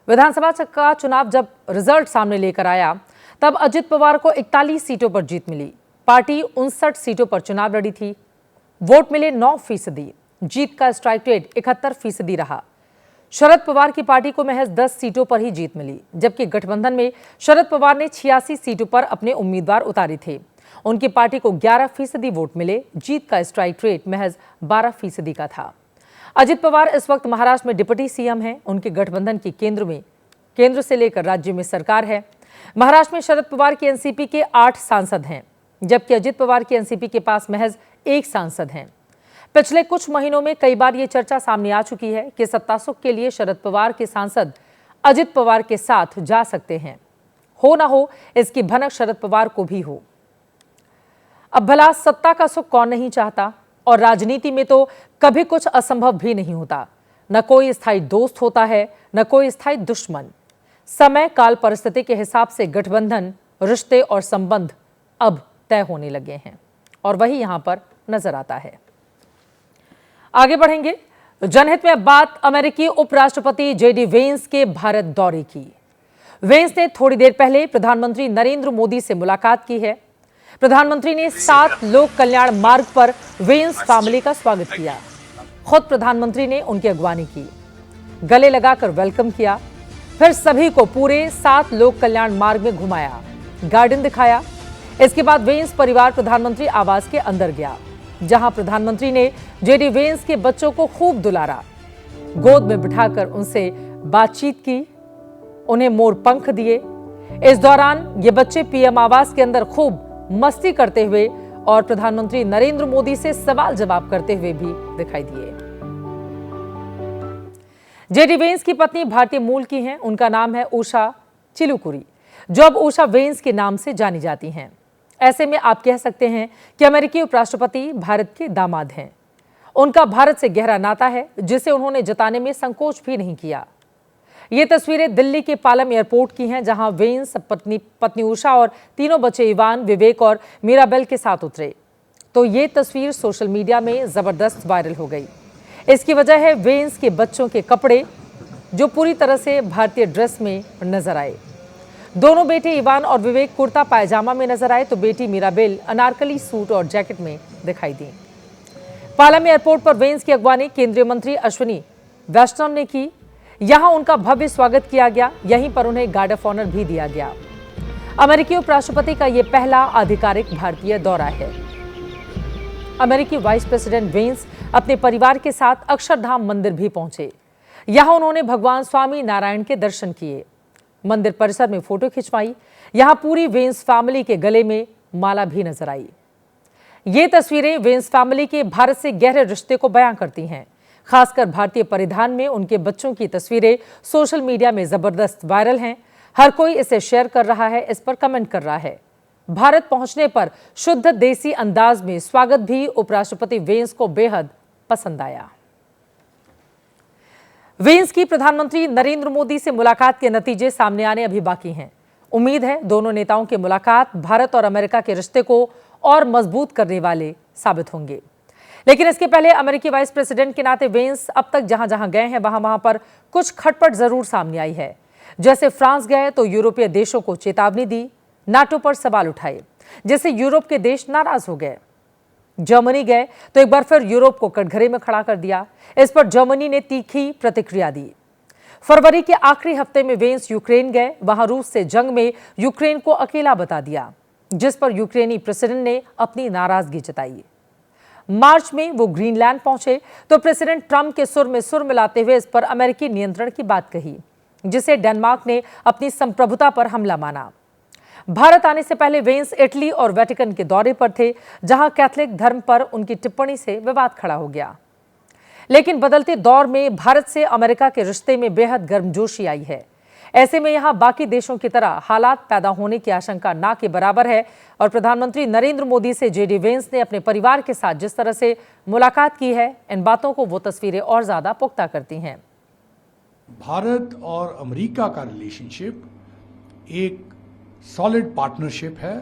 विधानसभा का चुनाव जब रिजल्ट सामने लेकर आया, तब अजित पवार को 41 सीटों पर जीत मिली। पार्टी 59 सीटों पर चुनाव लड़ी थी। वोट मिले 9%। जीत का स्ट्राइक रेट 71% रहा। शरद पवार की पार्टी को महज 10 सीटों पर ही जीत मिली, जबकि गठबंधन में शरद पवार ने 86 सीटों पर अपने उम्मीदवार उतारे थे। उनकी पार्टी को 11% वोट मिले। जीत का स्ट्राइक रेट महज 12% का था। अजित पवार इस वक्त महाराष्ट्र में डिप्टी सीएम हैं। उनके गठबंधन की केंद्र से लेकर राज्य में सरकार है। महाराष्ट्र में शरद पवार की एनसीपी के 8 सांसद हैं, जबकि अजित पवार की एनसीपी के पास महज 1 सांसद हैं। पिछले कुछ महीनों में कई बार ये चर्चा सामने आ चुकी है कि सत्ता सुख के लिए शरद पवार के सांसद अजित पवार के साथ जा सकते हैं। हो ना हो, इसकी भनक शरद पवार को भी हो। अब भला सत्ता का सुख कौन नहीं चाहता, और राजनीति में तो कभी कुछ असंभव भी नहीं होता। न कोई स्थायी दोस्त होता है, न कोई स्थायी दुश्मन। समय काल परिस्थिति के हिसाब से गठबंधन, रिश्ते और संबंध अब तय होने लगे हैं, और वही यहां पर नजर आता है। आगे बढ़ेंगे। जनहित में अब बात अमेरिकी उपराष्ट्रपति जेडी वेंस के भारत दौरे की। वेंस ने थोड़ी देर पहले प्रधानमंत्री नरेंद्र मोदी से मुलाकात की है। प्रधानमंत्री ने 7 लोक कल्याण मार्ग पर वेंस फैमिली का स्वागत किया। खुद प्रधानमंत्री ने उनकी अगवानी की, गले लगाकर वेलकम किया। फिर सभी को पूरे 7 लोक कल्याण मार्ग में घुमाया, गार्डन दिखाया। इसके बाद वेंस परिवार प्रधानमंत्री आवास के अंदर गया, जहां प्रधानमंत्री ने जेडी वेंस के बच्चों को खूब दुलारा, गोद में बिठाकर उनसे बातचीत की, उन्हें मोर पंख दिए। इस दौरान ये बच्चे पीएम आवास के अंदर खूब मस्ती करते हुए और प्रधानमंत्री नरेंद्र मोदी से सवाल जवाब करते हुए भी दिखाई दिए। जेडी वेंस की पत्नी भारतीय मूल की हैं। उनका नाम है उषा चिलुकुरी, जो अब उषा वेंस के नाम से जानी जाती हैं। ऐसे में आप कह सकते हैं कि अमेरिकी उपराष्ट्रपति भारत के दामाद हैं। उनका भारत से गहरा नाता है, जिसे उन्होंने जताने में संकोच भी नहीं किया। ये तस्वीरें दिल्ली के पालम एयरपोर्ट की हैं, जहां वेंस पत्नी उषा और तीनों बच्चे इवान, विवेक और मीराबेल के साथ उतरे। तो ये तस्वीर सोशल मीडिया में जबरदस्त वायरल हो गई। इसकी वजह है वेंस के बच्चों के कपड़े, जो पूरी तरह से भारतीय ड्रेस में नजर आए। दोनों बेटे इवान और विवेक कुर्ता पायजामा में नजर आए, तो बेटी मीराबेल अनारकली सूट और जैकेट में दिखाई दी। पालम एयरपोर्ट पर वेंस की अगवानी केंद्रीय मंत्री अश्विनी वैष्णव ने की। यहां उनका भव्य स्वागत किया गया। यहीं पर उन्हें गार्ड ऑफ ऑनर भी दिया गया। अमेरिकी उपराष्ट्रपति का यह पहला आधिकारिक भारतीय दौरा है। अमेरिकी वाइस प्रेसिडेंट वेंस अपने परिवार के साथ अक्षरधाम मंदिर भी पहुंचे। यहां उन्होंने भगवान स्वामी नारायण के दर्शन किए, मंदिर परिसर में फोटो खिंचवाई। यहां पूरी वेंस फैमिली के गले में माला भी नजर आई। ये तस्वीरें वेंस फैमिली के भारत से गहरे रिश्ते को बयां करती हैं। खासकर भारतीय परिधान में उनके बच्चों की तस्वीरें सोशल मीडिया में जबरदस्त वायरल हैं। हर कोई इसे शेयर कर रहा है, इस पर कमेंट कर रहा है। भारत पहुंचने पर शुद्ध देसी अंदाज में स्वागत भी उपराष्ट्रपति वेंस को बेहद पसंद आया। वेंस की प्रधानमंत्री नरेंद्र मोदी से मुलाकात के नतीजे सामने आने अभी बाकी हैं। उम्मीद है दोनों नेताओं की मुलाकात भारत और अमेरिका के रिश्ते को और मजबूत करने वाले साबित होंगे। लेकिन इसके पहले अमेरिकी वाइस प्रेसिडेंट के नाते वेंस अब तक जहां जहां गए हैं, वहां पर कुछ खटपट जरूर सामने आई है। जैसे फ्रांस गए तो यूरोपीय देशों को चेतावनी दी, नाटो पर सवाल उठाए, जिससे यूरोप के देश नाराज हो गए। जर्मनी गए तो एक बार फिर यूरोप को कटघरे में खड़ा कर दिया। इस पर जर्मनी ने तीखी प्रतिक्रिया दी। फरवरी के आखिरी हफ्ते में वेंस यूक्रेन गए। वहां रूस से जंग में यूक्रेन को अकेला बता दिया, जिस पर यूक्रेनी प्रेसिडेंट ने अपनी नाराजगी जताई। मार्च में वो ग्रीनलैंड पहुंचे तो प्रेसिडेंट ट्रंप के सुर में सुर मिलाते हुए इस पर अमेरिकी नियंत्रण की बात कही। जिसे डेनमार्क ने अपनी संप्रभुता पर हमला माना। भारत आने से पहले वेंस इटली और वेटिकन के दौरे पर थे, जहां कैथोलिक धर्म पर उनकी टिप्पणी से विवाद खड़ा हो गया। लेकिन बदलते दौर में भारत से अमेरिका के रिश्ते में बेहद गर्मजोशी आई है। ऐसे में यहां बाकी देशों की तरह हालात पैदा होने की आशंका ना के बराबर है और प्रधानमंत्री नरेंद्र मोदी से जेडी वेंस ने अपने परिवार के साथ जिस तरह से मुलाकात की है, इन बातों को वो तस्वीरें और ज्यादा पुख्ता करती हैं। भारत और अमेरिका का रिलेशनशिप एक सॉलिड पार्टनरशिप है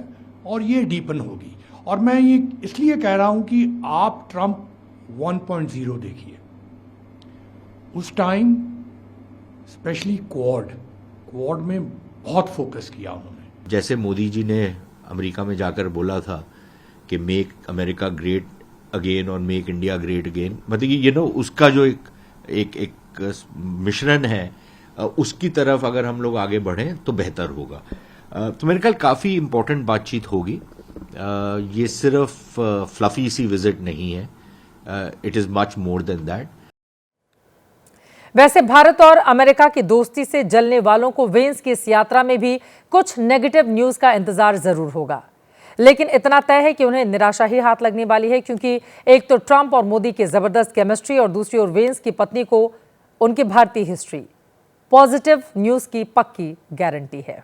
और ये डीपन होगी। और मैं ये इसलिए कह रहा हूं कि आप ट्रंप 1.0 देखिए, उस टाइम स्पेशली क्वाड में बहुत फोकस किया उन्होंने। जैसे मोदी जी ने अमेरिका में जाकर बोला था कि मेक अमेरिका ग्रेट अगेन और मेक इंडिया ग्रेट अगेन, मतलब कि उसका जो एक मिश्रण है, उसकी तरफ अगर हम लोग आगे बढ़ें तो बेहतर होगा। तो मेरे ख्याल काफ़ी इम्पोर्टेंट बातचीत होगी। ये सिर्फ फ्लफी सी विजिट नहीं है, it is much more than that. वैसे भारत और अमेरिका की दोस्ती से जलने वालों को वेंस की इस यात्रा में भी कुछ नेगेटिव न्यूज का इंतजार जरूर होगा, लेकिन इतना तय है कि उन्हें निराशा ही हाथ लगने वाली है, क्योंकि एक तो ट्रंप और मोदी की जबरदस्त केमिस्ट्री और दूसरी ओर वेंस की पत्नी को उनकी भारतीय हिस्ट्री पॉजिटिव न्यूज की पक्की गारंटी है।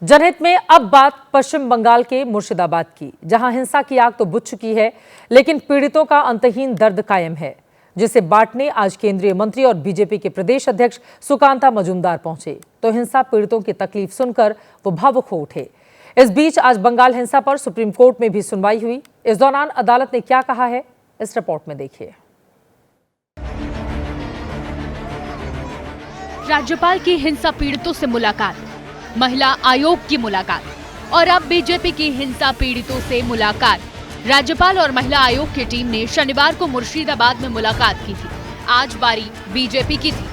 जनहित में अब बात पश्चिम बंगाल के मुर्शिदाबाद की, जहां हिंसा की आग तो बुझ चुकी है, लेकिन पीड़ितों का अंतहीन दर्द कायम है, जिसे बांटने आज केंद्रीय मंत्री और बीजेपी के प्रदेश अध्यक्ष सुकांता मजूमदार पहुंचे तो हिंसा पीड़ितों की तकलीफ सुनकर वो भावुक हो उठे। इस बीच आज बंगाल हिंसा पर सुप्रीम कोर्ट में भी सुनवाई हुई। इस दौरान अदालत ने क्या कहा है, इस रिपोर्ट में देखिए। राज्यपाल की हिंसा पीड़ितों से मुलाकात, महिला आयोग की मुलाकात और अब बीजेपी की हिंसा पीड़ितों से मुलाकात। राज्यपाल और महिला आयोग की टीम ने शनिवार को मुर्शिदाबाद में मुलाकात की थी। आज बारी बीजेपी की थी।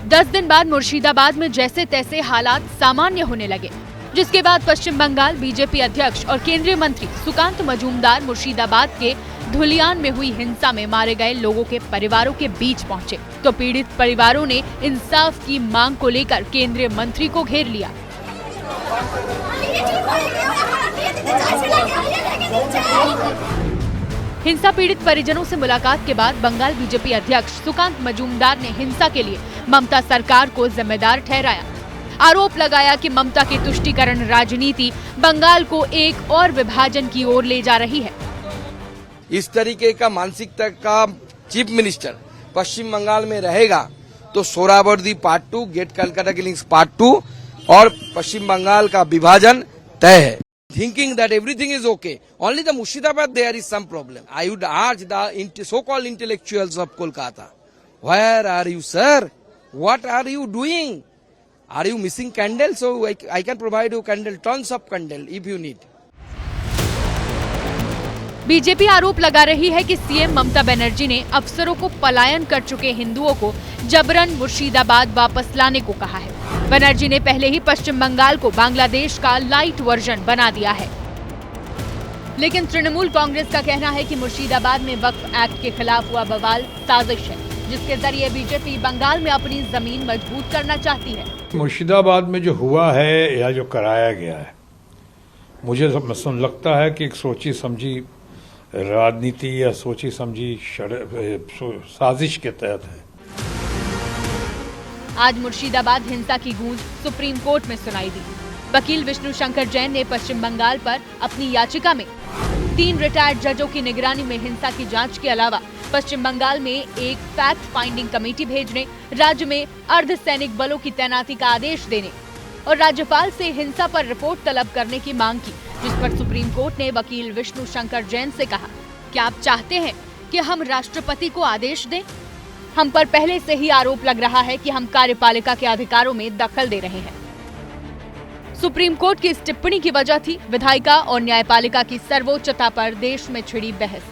10 दिन बाद मुर्शिदाबाद में जैसे तैसे हालात सामान्य होने लगे, जिसके बाद पश्चिम बंगाल बीजेपी अध्यक्ष और केंद्रीय मंत्री सुकांत मजूमदार मुर्शिदाबाद के धुलियान में हुई हिंसा में मारे गए लोगों के परिवारों के बीच पहुंचे तो पीड़ित परिवारों ने इंसाफ की मांग को लेकर केंद्रीय मंत्री को घेर लिया। हिंसा पीड़ित परिजनों से मुलाकात के बाद बंगाल बीजेपी अध्यक्ष सुकांत मजूमदार ने हिंसा के लिए ममता सरकार को जिम्मेदार ठहराया। आरोप लगाया कि ममता की तुष्टीकरण राजनीति बंगाल को एक और विभाजन की ओर ले जा रही है। इस तरीके का मानसिकता का चीफ मिनिस्टर पश्चिम बंगाल में रहेगा तो सोहरावर्दी पार्ट 2, गेट कलकत्ता की लिंक्स पार्ट 2 और पश्चिम बंगाल का विभाजन तय है। Thinking that everything is okay, only the Murshidabad there is some problem. I would urge the so-called intellectuals of Kolkata, where are you, sir? What are you doing? Are you missing candle? So I can provide you candle, tons of candle if you need. BJP आरोप लगा रही है कि CM Mamata Banerjee ने अफसरों को पलायन कर चुके हिंदुओं को जबरन मुर्शिदाबाद वापस लाने को कहा है। बनर्जी ने पहले ही पश्चिम बंगाल को बांग्लादेश का लाइट वर्जन बना दिया है। लेकिन तृणमूल कांग्रेस का कहना है कि मुर्शिदाबाद में वक्फ एक्ट के खिलाफ हुआ बवाल साजिश है, जिसके जरिए बीजेपी बंगाल में अपनी जमीन मजबूत करना चाहती है। मुर्शिदाबाद में जो हुआ है या जो कराया गया है, मुझे लगता है कि एक सोची समझी राजनीति या सोची समझी साजिश के तहत है। आज मुर्शिदाबाद हिंसा की गूंज सुप्रीम कोर्ट में सुनाई दी। वकील विष्णु शंकर जैन ने पश्चिम बंगाल पर अपनी याचिका में 3 रिटायर्ड जजों की निगरानी में हिंसा की जांच के अलावा पश्चिम बंगाल में एक फैक्ट फाइंडिंग कमेटी भेजने, राज्य में अर्धसैनिक बलों की तैनाती का आदेश देने और राज्यपाल से हिंसा पर रिपोर्ट तलब करने की मांग की, जिस पर सुप्रीम कोर्ट ने वकील विष्णु शंकर जैन से कहा, क्या आप चाहते हैं कि हम राष्ट्रपति को आदेश दें? हम पर पहले से ही आरोप लग रहा है कि हम कार्यपालिका के अधिकारों में दखल दे रहे हैं। सुप्रीम कोर्ट की इस टिप्पणी की वजह थी विधायिका और न्यायपालिका की सर्वोच्चता पर देश में छिड़ी बहस।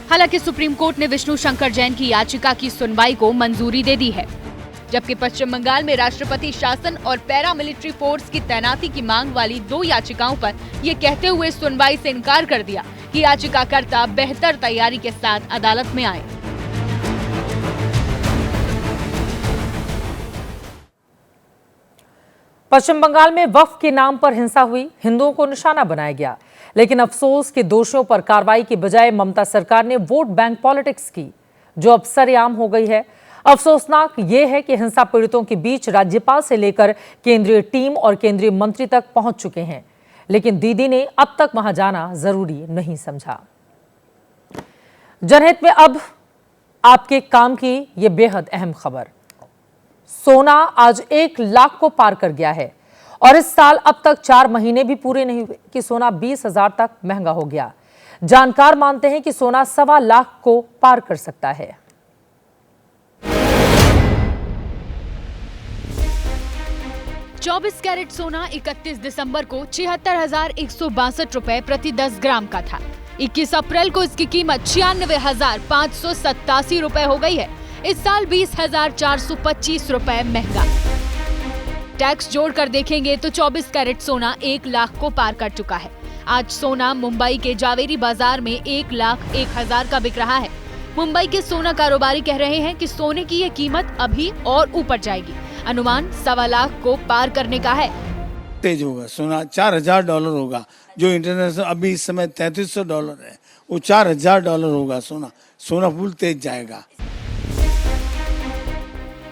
हालांकि सुप्रीम कोर्ट ने विष्णु शंकर जैन की याचिका की सुनवाई को मंजूरी दे दी है, जबकि पश्चिम बंगाल में राष्ट्रपति शासन और पैरामिलिट्री फोर्स की तैनाती की मांग वाली 2 याचिकाओं पर ये कहते हुए सुनवाई से इनकार कर दिया कि याचिकाकर्ता बेहतर तैयारी के साथ अदालत में आए। पश्चिम बंगाल में वक्फ के नाम पर हिंसा हुई, हिंदुओं को निशाना बनाया गया, लेकिन अफसोस कि दोषियों पर कार्रवाई की बजाय ममता सरकार ने वोट बैंक पॉलिटिक्स की, जो अब सरेआम हो गई है। अफसोसनाक यह है कि हिंसा पीड़ितों के बीच राज्यपाल से लेकर केंद्रीय टीम और केंद्रीय मंत्री तक पहुंच चुके हैं, लेकिन दीदी ने अब तक वहां जाना जरूरी नहीं समझा। जनहित में अब आपके काम की यह बेहद अहम खबर। सोना आज 1 लाख को पार कर गया है और इस साल अब तक 4 महीने भी पूरे नहीं हुए कि सोना 20,000 तक महंगा हो गया। जानकार मानते हैं कि सोना 1.25 लाख को पार कर सकता है। चौबीस कैरेट सोना 31 दिसंबर को 76,162 रुपए प्रति 10 ग्राम का था। 21 अप्रैल को इसकी कीमत 96,587 रुपए हो गई है। इस साल 20,425 रुपए महंगा। टैक्स जोड़कर देखेंगे तो 24 कैरेट सोना 1 लाख को पार कर चुका है। आज सोना मुंबई के जावेरी बाजार में 1,01,000 का बिक रहा है। मुंबई के सोना कारोबारी कह रहे हैं कि सोने की ये कीमत अभी और ऊपर जाएगी। अनुमान 1.25 लाख को पार करने का है। तेज होगा सोना, $4,000 होगा। जो इंटरनेशनल अभी इस समय $3,300 है, वो $4,000 होगा। सोना फुल तेज जाएगा।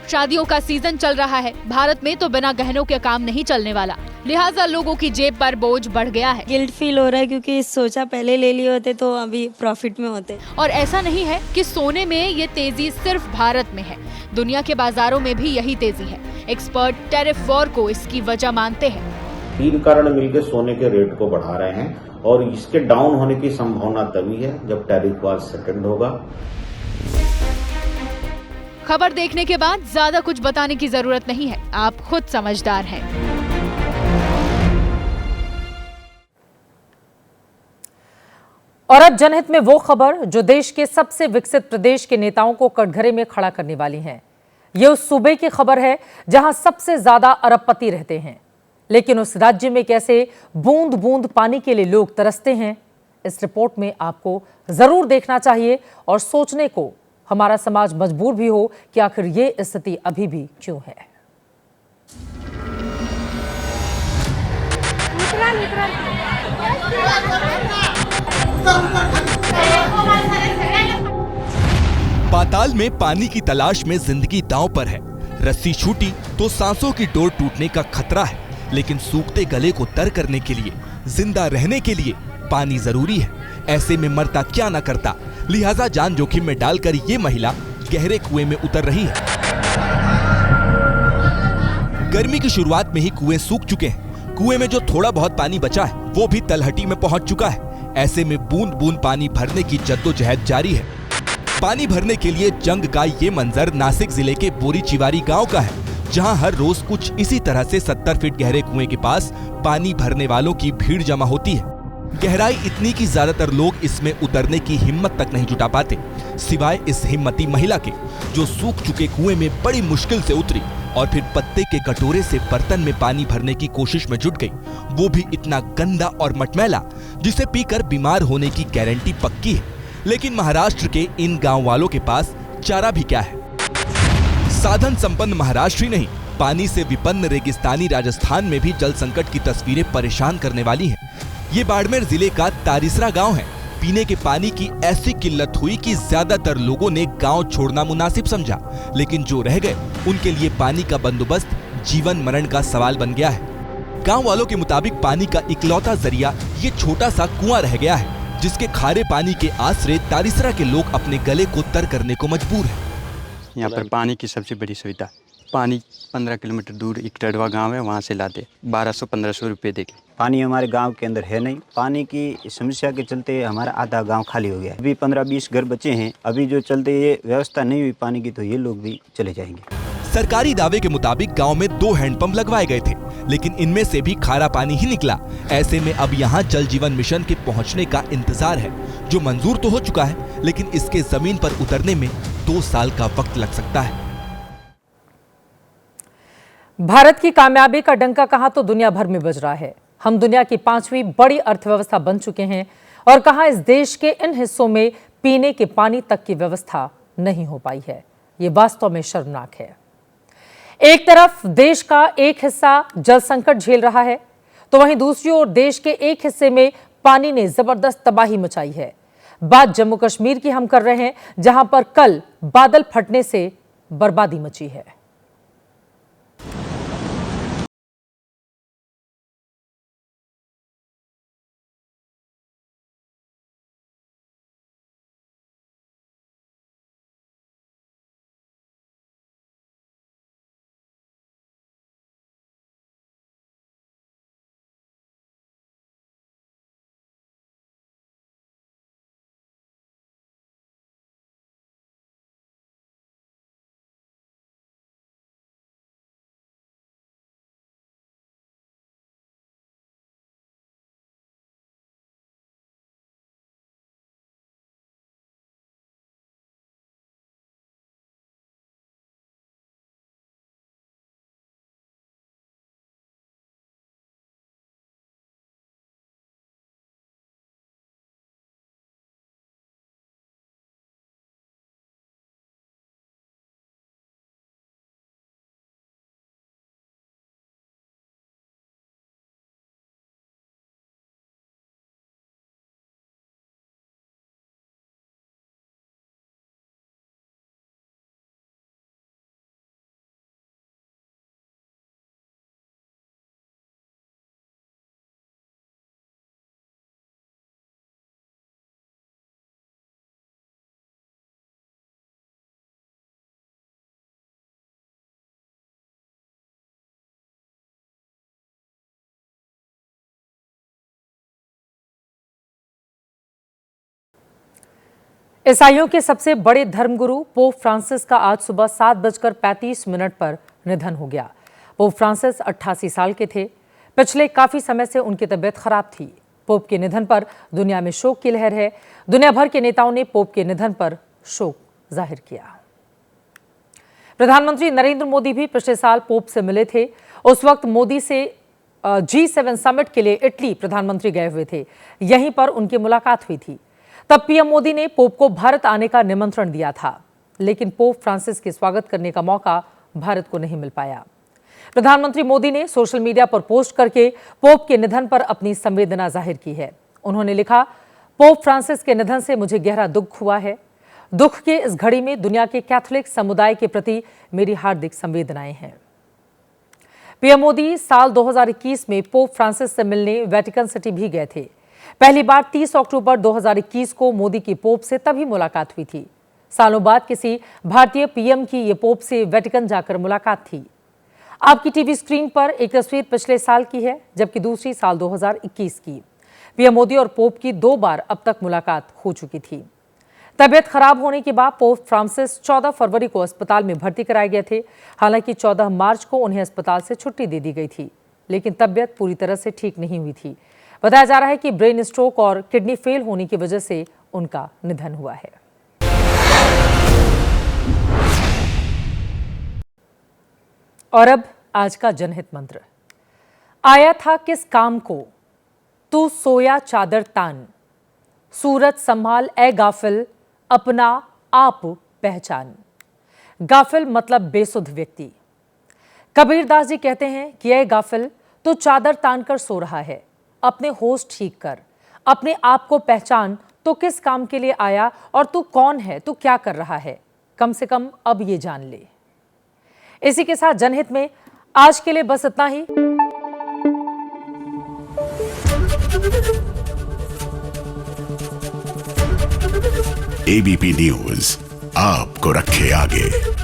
शादियों का सीजन चल रहा है। भारत में तो बिना गहनों के काम नहीं चलने वाला, लिहाजा लोगों की जेब पर बोझ बढ़ गया है। गिल्ट फील हो रहा है क्योंकि सोचा पहले ले लिए होते तो अभी प्रॉफिट में होते। और ऐसा नहीं है कि सोने में ये तेजी सिर्फ भारत में है, दुनिया के बाजारों में भी यही तेजी है। एक्सपर्ट टैरिफ वॉर को इसकी वजह मानते हैं। 3 कारण मिलकर सोने के रेट को बढ़ा रहे हैं और इसके डाउन होने की संभावना तभी है जब टैरिफ वॉर सेटल होगा। खबर देखने के बाद ज्यादा कुछ बताने की जरूरत नहीं है, आप खुद समझदार हैं। और अब जनहित में वो खबर जो देश के सबसे विकसित प्रदेश के नेताओं को कटघरे में खड़ा करने वाली है। ये उस सूबे की खबर है जहां सबसे ज्यादा अरबपति रहते हैं, लेकिन उस राज्य में कैसे बूंद बूंद पानी के लिए लोग तरसते हैं, इस रिपोर्ट में आपको जरूर देखना चाहिए और सोचने को हमारा समाज मजबूर भी हो कि आखिर ये स्थिति अभी भी क्यों है। पाताल में पानी की तलाश में जिंदगी दांव पर है। रस्सी छूटी तो सांसों की डोर टूटने का खतरा है, लेकिन सूखते गले को तर करने के लिए, जिंदा रहने के लिए पानी जरूरी है। ऐसे में मरता क्या न करता, लिहाजा जान जोखिम में डालकर ये महिला गहरे कुएं में उतर रही है। गर्मी की शुरुआत में ही कुएं सूख चुके हैं। कुएं में जो थोड़ा बहुत पानी बचा है वो भी तलहटी में पहुंच चुका है। ऐसे में बूंद बूंद पानी भरने की जद्दोजहद जारी है। पानी भरने के लिए जंग का ये मंजर नासिक जिले के बोरीचिवारी गांव का है, जहां हर रोज कुछ इसी तरह से 70 फीट गहरे कुएं के पास पानी भरने वालों की भीड़ जमा होती है। गहराई इतनी कि ज्यादातर लोग इसमें उतरने की हिम्मत तक नहीं जुटा पाते, सिवाय इस हिम्मती महिला के, जो सूख चुके कुएं में बड़ी मुश्किल से उतरी और फिर पत्ते के कटोरे से बर्तन में पानी भरने की कोशिश में जुट गई, वो भी इतना गंदा और मटमैला जिसे पीकर बीमार होने की गारंटी पक्की है। लेकिन महाराष्ट्र के इन गांव वालों के पास चारा भी क्या है। साधन संपन्न महाराष्ट्र ही नहीं, पानी से विपन्न रेगिस्तानी राजस्थान में भी जल संकट की तस्वीरें परेशान करने वाली हैं। ये बाड़मेर जिले का तारिसरा गांव है। पीने के पानी की ऐसी किल्लत हुई कि ज्यादातर लोगों ने गांव छोड़ना मुनासिब समझा, लेकिन जो रह गए उनके लिए पानी का बंदोबस्त जीवन मरण का सवाल बन गया है। गांव वालों के मुताबिक पानी का इकलौता जरिया ये छोटा सा कुआं रह गया है, जिसके खारे पानी के आसरे तारिसरा के लोग अपने गले को तर करने को मजबूर हैं। यहाँ पर पानी की सबसे बड़ी सुविधा, पानी 15 किलोमीटर दूर एक टडवा गांव है, वहाँ से लाते 1200-1500 रुपये देके। पानी हमारे गांव के अंदर है नहीं। पानी की समस्या के चलते हमारा आधा गांव खाली हो गया है। अभी 15-20 घर बचे हैं। अभी जो चलते ये व्यवस्था नहीं हुई पानी की तो ये लोग भी चले जाएंगे। सरकारी दावे के मुताबिक गांव में 2 हैंडपंप लगवाए गए थे, लेकिन इनमें से भी खारा पानी ही निकला। ऐसे में अब यहाँ जल जीवन मिशन के पहुँचने का इंतजार है, जो मंजूर तो हो चुका है, लेकिन इसके जमीन पर उतरने में 2 साल का वक्त लग सकता है। भारत की कामयाबी का डंका कहां तो दुनिया भर में बज रहा है। हम दुनिया की 5वीं बड़ी अर्थव्यवस्था बन चुके हैं और कहां इस देश के इन हिस्सों में पीने के पानी तक की व्यवस्था नहीं हो पाई है। ये वास्तव में शर्मनाक है। एक तरफ देश का एक हिस्सा जल संकट झेल रहा है, तो वहीं दूसरी ओर देश के एक हिस्से में पानी ने जबरदस्त तबाही मचाई है। बात जम्मू कश्मीर की हम कर रहे हैं, जहां पर कल बादल फटने से बर्बादी मची है। ईसाइयों के सबसे बड़े धर्मगुरु पोप फ्रांसिस का आज सुबह 7:35 पर निधन हो गया। पोप फ्रांसिस 88 साल के थे। पिछले काफी समय से उनकी तबीयत खराब थी। पोप के निधन पर दुनिया में शोक की लहर है। दुनिया भर के नेताओं ने पोप के निधन पर शोक जाहिर किया। प्रधानमंत्री नरेंद्र मोदी भी पिछले साल पोप से मिले थे। उस वक्त मोदी से G7 समिट के लिए इटली प्रधानमंत्री गए हुए थे। यहीं पर उनकी मुलाकात हुई थी। तब पीएम मोदी ने पोप को भारत आने का निमंत्रण दिया था, लेकिन पोप फ्रांसिस के स्वागत करने का मौका भारत को नहीं मिल पाया। प्रधानमंत्री मोदी ने सोशल मीडिया पर पोस्ट करके पोप के निधन पर अपनी संवेदना जाहिर की है। उन्होंने लिखा, पोप फ्रांसिस के निधन से मुझे गहरा दुख हुआ है। दुख के इस घड़ी में दुनिया के कैथोलिक समुदाय के प्रति मेरी हार्दिक संवेदनाएं हैं। पीएम मोदी साल 2021 में पोप फ्रांसिस से मिलने वेटिकन सिटी भी गए थे। पहली बार 30 अक्टूबर 2021 को मोदी की पोप से तभी मुलाकात हुई थी। सालों बाद किसी भारतीय पीएम की ये पोप से वेटिकन जाकर मुलाकात थी। आपकी टीवी स्क्रीन पर एक तस्वीर पिछले साल की है, जबकि दूसरी साल 2021 की। पीएम मोदी और पोप की 2 बार अब तक मुलाकात हो चुकी थी। तबियत खराब होने के बाद पोप फ्रांसिस 14 फरवरी को अस्पताल में भर्ती कराए गए थे। हालांकि 14 मार्च को उन्हें अस्पताल से छुट्टी दे दी गई थी, लेकिन तबियत पूरी तरह से ठीक नहीं हुई थी। बताया जा रहा है कि ब्रेन स्ट्रोक और किडनी फेल होने की वजह से उनका निधन हुआ है। और अब आज का जनहित मंत्र। आया था किस काम को, तू सोया चादर तान, सूरत संभाल ए गाफिल, अपना आप पहचान। गाफिल मतलब बेसुध व्यक्ति। कबीरदास जी कहते हैं कि ए गाफिल, तू चादर तान कर सो रहा है, अपने होश ठीक कर, अपने आप को पहचान। तो किस काम के लिए आया और तू कौन है, तू क्या कर रहा है, कम से कम अब ये जान ले। इसी के साथ जनहित में आज के लिए बस इतना ही। एबीपी न्यूज आपको रखे आगे।